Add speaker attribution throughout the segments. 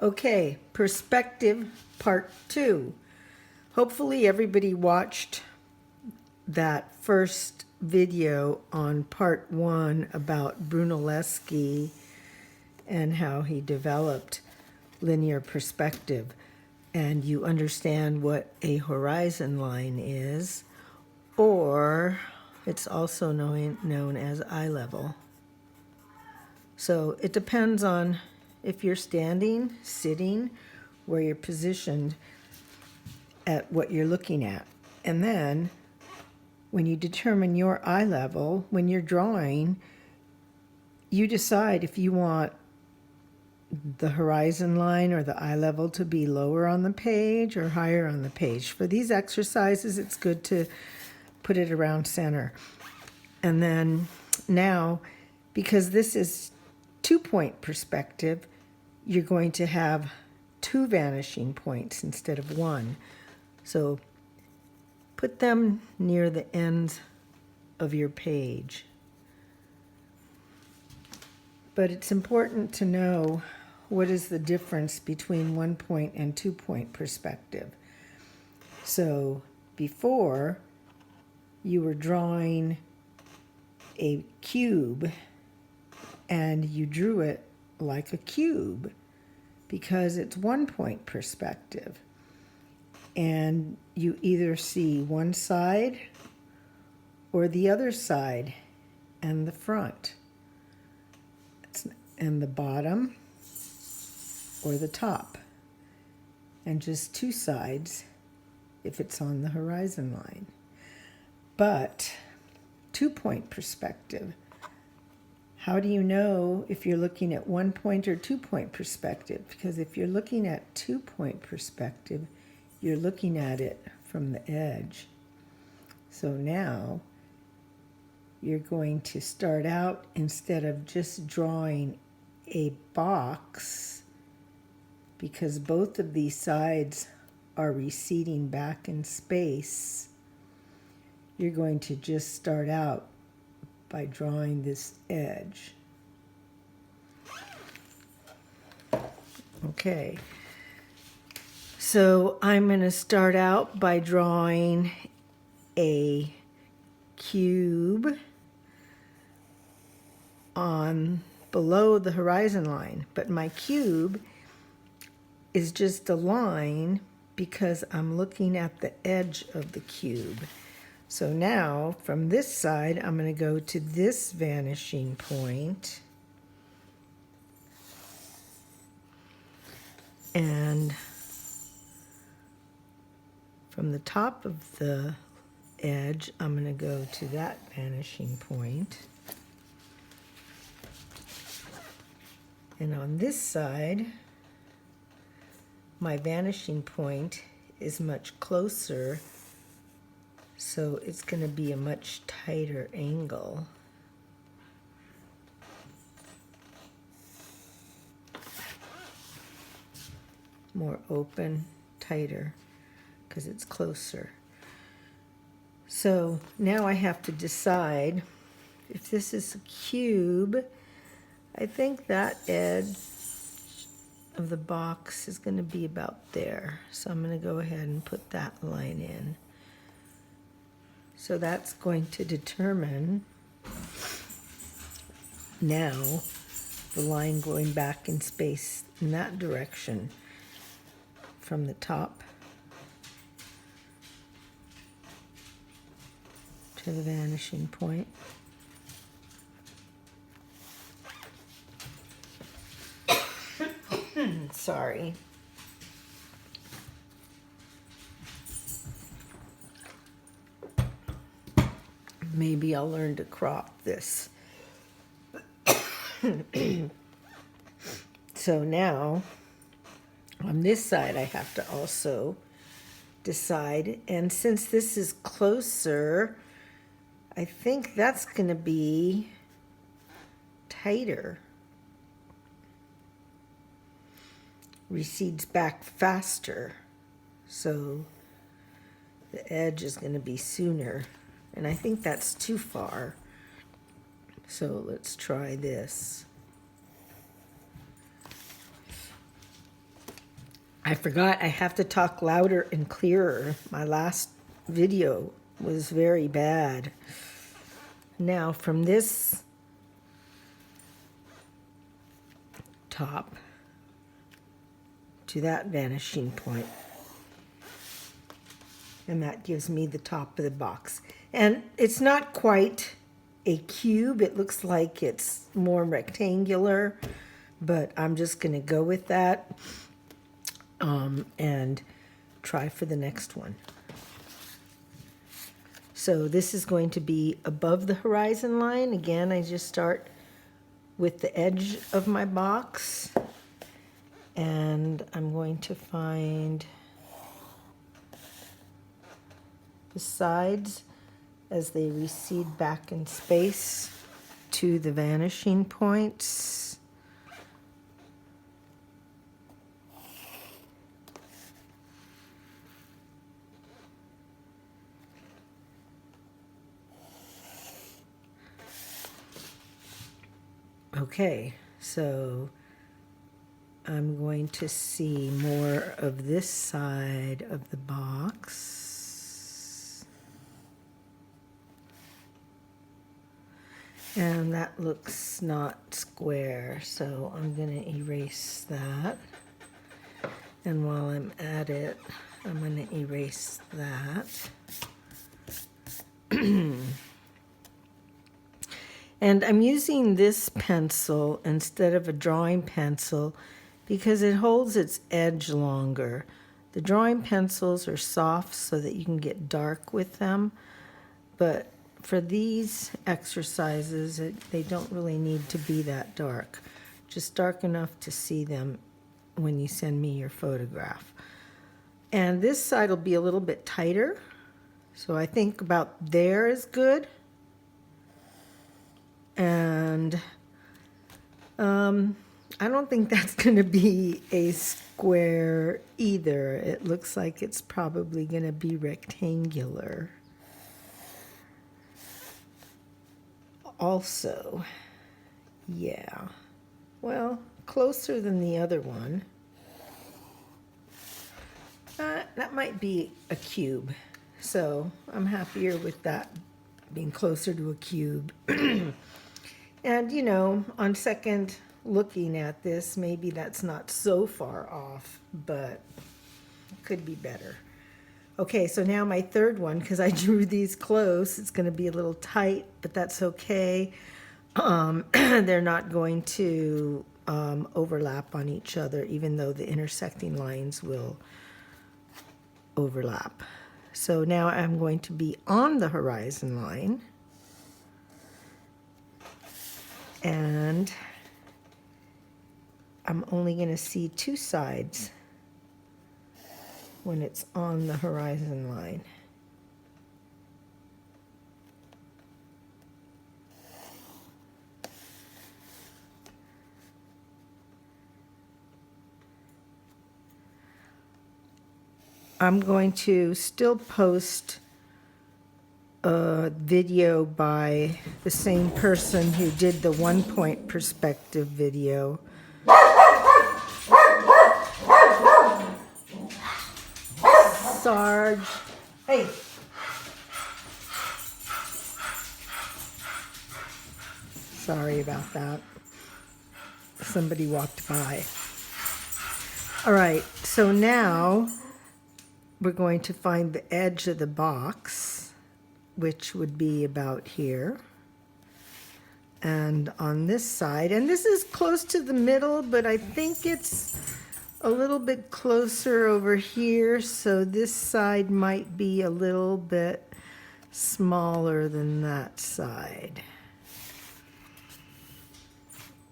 Speaker 1: Okay, perspective part 2. Hopefully everybody watched that first video on part 1 about Brunelleschi and how he developed linear perspective, and you understand what a horizon line is, or it's also known as eye level. So it depends on if you're standing, sitting, where you're positioned at what you're looking at. And then when you determine your eye level, when you're drawing, you decide if you want the horizon line or the eye level to be lower on the page or higher on the page. For these exercises, it's good to put it around center. And then now, because this is 2-point perspective, you're going to have 2 vanishing points instead of 1. So put them near the ends of your page. But it's important to know what is the difference between 1-point and 2-point perspective. So before, you were drawing a cube and you drew it like a cube because it's 1-point perspective. And you either see one side or the other side and the front, and the bottom or the top, and just 2 sides if it's on the horizon line. But 2-point perspective, how do you know if you're looking at 1-point or 2-point perspective? Because if you're looking at 2-point perspective, you're looking at it from the edge. So now you're going to start out, instead of just drawing a box, because both of these sides are receding back in space, you're going to just start out by drawing this edge. Okay, so I'm going to start out by drawing a cube on below the horizon line, but my cube is just a line because I'm looking at the edge of the cube. So now from this side, I'm going to go to this vanishing point, and from the top of the edge, I'm going to go to that vanishing point. And on this side, my vanishing point is much closer, so it's going to be a much tighter angle. More open, tighter, because it's closer. So now I have to decide if this is a cube. I think that edge of the box is going to be about there. So I'm going to go ahead and put that line in. So that's going to determine now the line going back in space in that direction from the top to the vanishing point. Sorry. Maybe I'll learn to crop this. So now, on this side, I have to also decide, and since this is closer, I think that's going to be tighter. Recedes back faster, so the edge is going to be sooner, and I think that's too far. So let's try this. I forgot I have to talk louder and clearer. My last video was very bad. Now from this top to that vanishing point, and that gives me the top of the box. And it's not quite a cube. It looks like it's more rectangular, but I'm just going to go with that and try for the next one. So this is going to be above the horizon line. Again, I just start with the edge of my box, and I'm going to find the sides as they recede back in space to the vanishing points. Okay, so I'm going to see more of this side of the box. And that looks not square, so I'm going to erase that. And while I'm at it, I'm going to erase that. And I'm using this pencil instead of a drawing pencil because it holds its edge longer. The drawing pencils are soft so that you can get dark with them, but for these exercises, they don't really need to be that dark. Just dark enough to see them when you send me your photograph. And this side will be a little bit tighter, so I think about there is good. And I don't think that's going to be a square either. It looks like it's probably going to be rectangular. Also, yeah, well, closer than the other one. That might be a cube, so I'm happier with that being closer to a cube. And, you know, on second looking at this, maybe that's not so far off, but it could be better. Okay, so now my third one, because I drew these close, it's going to be a little tight, but that's okay. They're not going to overlap on each other, even though the intersecting lines will overlap. So now I'm going to be on the horizon line. And I'm only going to see two sides when it's on the horizon line. I'm going to still post a video by the same person who did the 1-point perspective video. Sarge. Hey. Sorry about that. Somebody walked by. All right, so now we're going to find the edge of the box, which would be about here. And on this side, and this is close to the middle, but I think it's a little bit closer over here, so this side might be a little bit smaller than that side.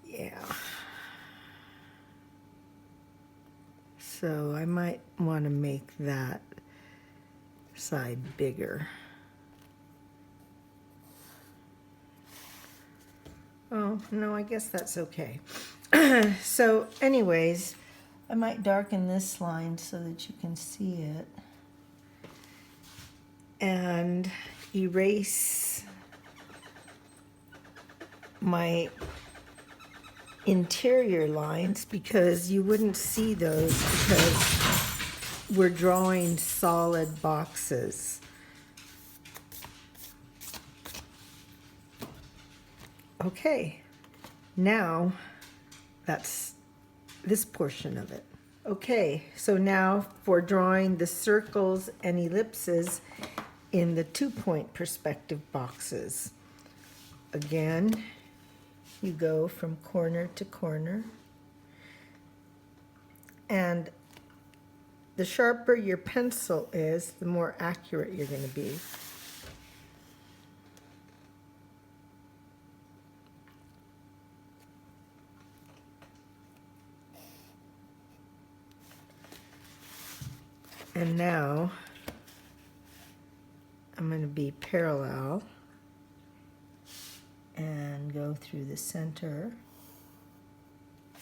Speaker 1: Yeah. So I might want to make that side bigger. Oh, no, I guess that's okay. So anyways, I might darken this line so that you can see it. And erase my interior lines because you wouldn't see those because we're drawing solid boxes. Okay, now that's this portion of it. Okay, so now for drawing the circles and ellipses in the 2-point perspective boxes. Again, you go from corner to corner, and the sharper your pencil is, the more accurate you're going to be. And now I'm going to be parallel and go through the center.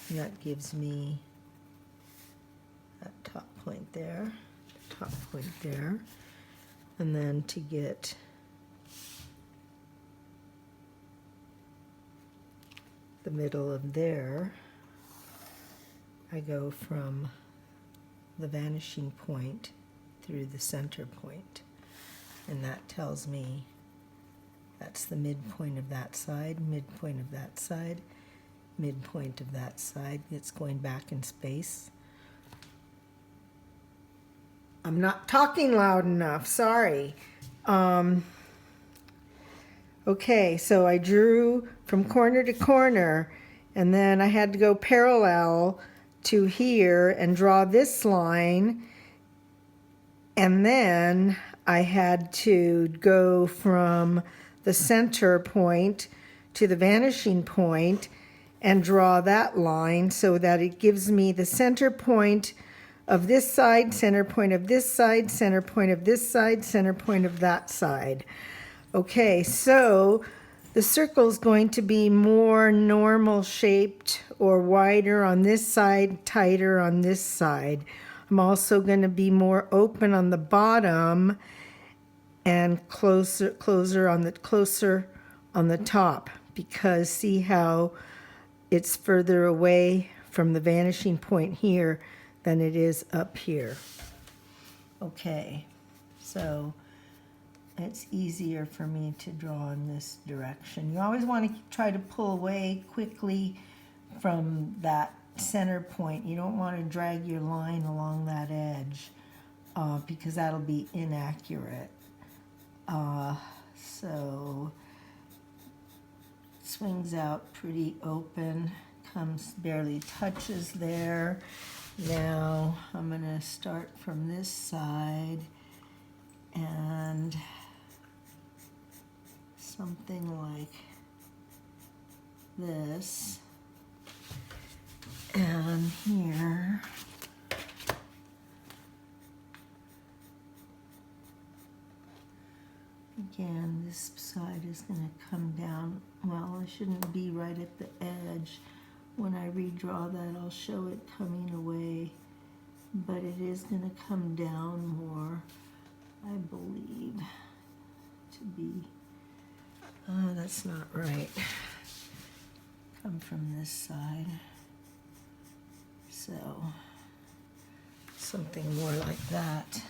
Speaker 1: And that gives me that top point there, top point there. And then to get the middle of there, I go from the vanishing point through the center point, and that tells me that's the midpoint of that side, midpoint of that side, midpoint of that side. It's going back in space. I'm not talking loud enough, sorry. Okay, so I drew from corner to corner, and then I had to go parallel to here and draw this line, and then I had to go from the center point to the vanishing point and draw that line so that it gives me the center point of this side, center point of this side, center point of this side, center point of that side. Okay, so the circle is going to be more normal shaped or wider on this side, tighter on this side. I'm also going to be more open on the bottom and closer on the top, because see how it's further away from the vanishing point here than it is up here. Okay, so it's easier for me to draw in this direction. You always want to try to pull away quickly from that center point. You don't want to drag your line along that edge because that'll be inaccurate. So swings out pretty open, comes barely touches there. Now I'm going to start from this side and something like this, and here again this side is going to come down. Well, it shouldn't be right at the edge. When I redraw that, I'll show it coming away, but it is going to come down more, I believe, to be that's not right. Come from this side. So something more like that.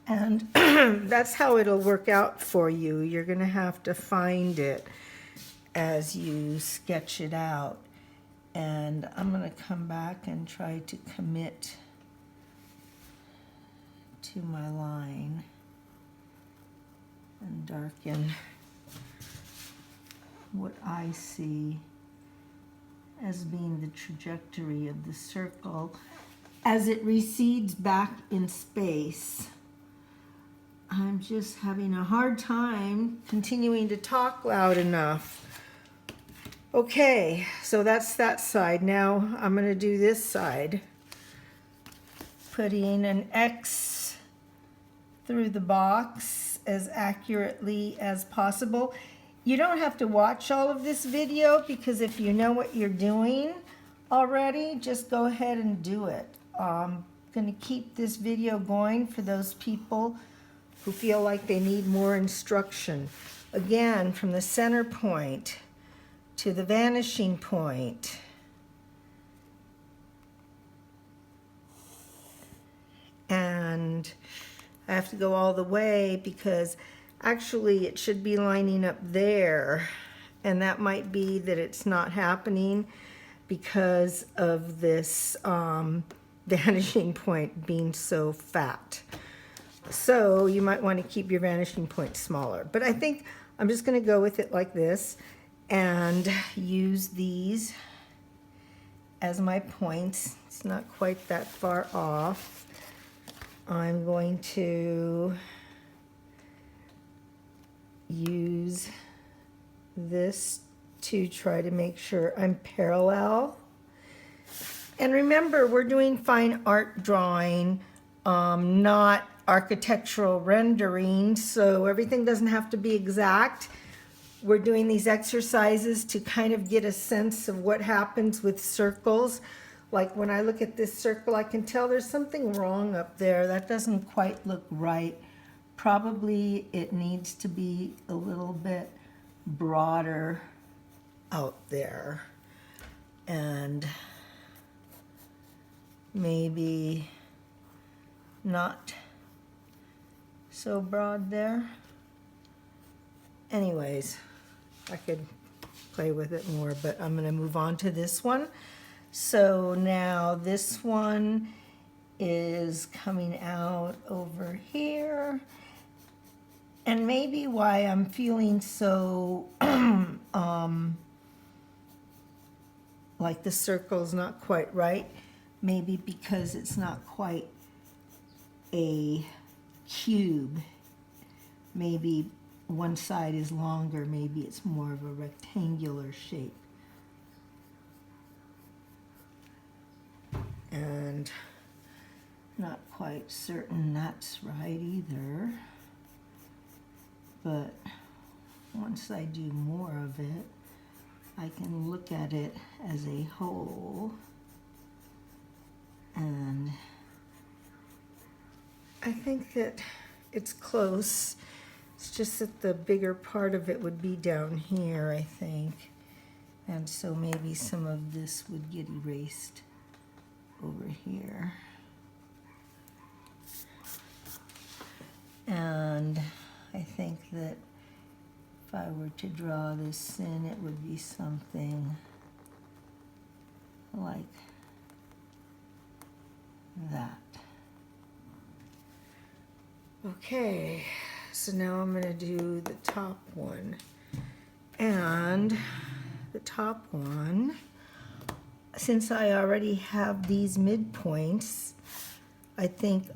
Speaker 1: And that's how it'll work out for you. You're going to have to find it as you sketch it out. And I'm going to come back and try to commit to my line and darken what I see as being the trajectory of the circle as it recedes back in space. I'm just having a hard time continuing to talk loud enough. Okay, so that's that side. Now I'm going to do this side. Putting an X through the box as accurately as possible. You don't have to watch all of this video, because if you know what you're doing already, just go ahead and do it. I'm going to keep this video going for those people who feel like they need more instruction. again from the center point to the vanishing point. And I have to go all the way because actually it should be lining up there, and that might be that it's not happening because of this vanishing point being so fat. So you might want to keep your vanishing point smaller, but I think I'm just going to go with it like this and use these as my points. It's not quite that far off. I'm going to use this to try to make sure I'm parallel. And remember, we're doing fine art drawing, not architectural rendering, so everything doesn't have to be exact. We're doing these exercises to kind of get a sense of what happens with circles. Like when I look at this circle, I can tell there's something wrong up there. That doesn't quite look right. Probably it needs to be a little bit broader out there. And maybe not so broad there. Anyways, I could play with it more, but I'm going to move on to this one. So now this one is coming out over here. And maybe why I'm feeling so like the circle's not quite right, maybe because it's not quite a cube. Maybe one side is longer, maybe it's more of a rectangular shape. And not quite certain that's right either. But once I do more of it, I can look at it as a whole. And I think that it's close. It's just that the bigger part of it would be down here, I think. And so maybe some of this would get erased over here. And I think that if I were to draw this in, it would be something like that. Okay, so now I'm going to do the top one. And the top one, since I already have these midpoints, I think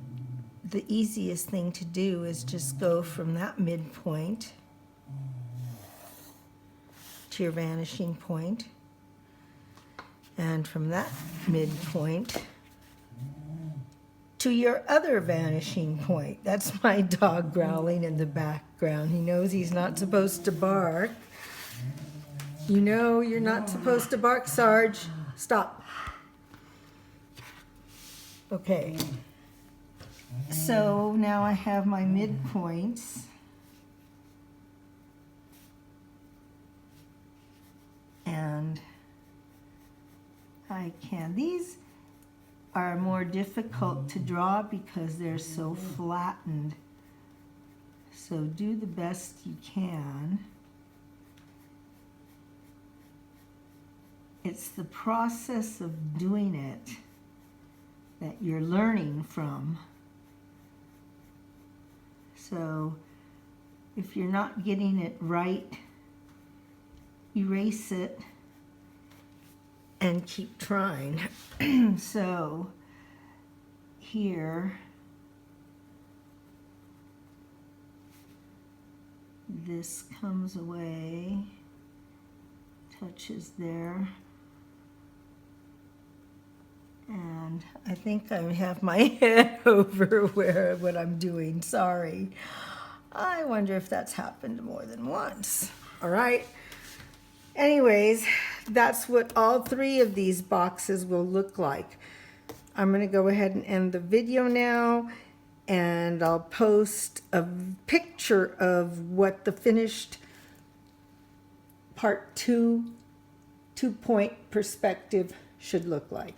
Speaker 1: the easiest thing to do is just go from that midpoint to your vanishing point, and from that midpoint to your other vanishing point. That's my dog growling in the background. He knows he's not supposed to bark. You know you're not supposed to bark, Sarge. Stop. Okay. So now I have my midpoints. And these are more difficult to draw because they're so flattened. So do the best you can. It's the process of doing it that you're learning from. So if you're not getting it right, erase it and keep trying. So here, this comes away, touches there. And I think I have my head over what I'm doing. Sorry. I wonder if that's happened more than once. All right. Anyways, that's what all three of these boxes will look like. I'm going to go ahead and end the video now, and I'll post a picture of what the finished part two, 2-point perspective should look like.